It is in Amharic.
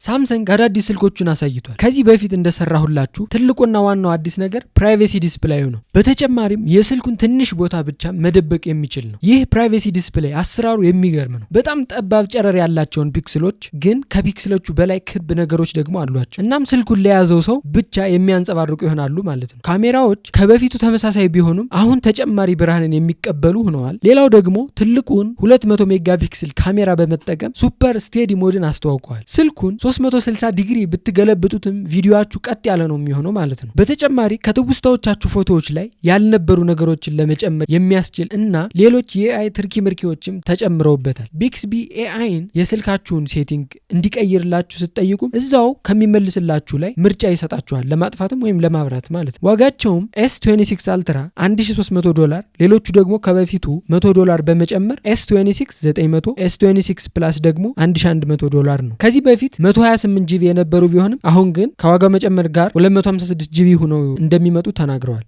ሳምሰንግ አዳዲስ ስልኮችን አሳይቷል። ከዚህ በፊት እንደሰራሁላችሁ ትልቁና ዋናው አዲስ ነገር ፕራይቬሲ ዲስፕሌዩ ነው። በተጨማሪም የስልኩን ትንሽ ቦታ ብቻ መደበቅ የሚችል ነው። ይህ ፕራይቬሲ ዲስፕሌይ አሰራሩ የሚገርም ነው። በጣም ጠባብ ጨረር ያላቸውን ፒክስሎች ግን ከፒክስሎቹ በላይ ክብ ነገሮች ደግሞ አሏቸው። እናም ስልኩን ለያዘው ሰው ብቻ የሚያንጸባርቁ ይሆናሉ ማለት ነው። ካሜራዎች ከበፊቱ ተመሳሳይ ቢሆኑም አሁን ተጨማሪ ብርሃንን የሚቀበሉ ሆነዋል። ሌላው ደግሞ ትልቁን 200 ሜጋፒክስል ካሜራ በመጠቀም ሱፐር ስቴዲ ሞድን አስተዋውቀዋል። ስልኩን 360 ዲግሪ ብትገለብጡትም ቪዲዮአችሁ ቀጥ ያለ ነው የሚሆነው ማለት ነው። በተጨማሪ ከትውስታዎቻችሁ ፎቶዎች ላይ ያልነበሩ ነገሮችን ለመጨመር የሚያስችል እና ሌሎች የኤአይ ትርኪ ምርኪዎችም ተጨምረውበታል። ቢክስቢ ኤአይን የስልካችሁን ሴቲንግ እንዲቀይርላችሁ ስትጠይቁም እዛው ከሚመልስላችሁ ላይ ምርጫ ይሰጣችኋል፣ ለማጥፋትም ወይም ለማብራት ማለት ነው። ዋጋቸውም S26 አልትራ $1300፣ ሌሎቹ ደግሞ ከበፊቱ $100 በመጨመር S26 900፣ S26 ፕላስ ደግሞ $1100 ነው። ከዚህ በፊት 128 ጂቢ የነበሩ ቢሆንም አሁን ግን ከዋጋው መጨመር ጋር 256 ጂቢ ሆነው እንደሚመጡ ተናግረዋል።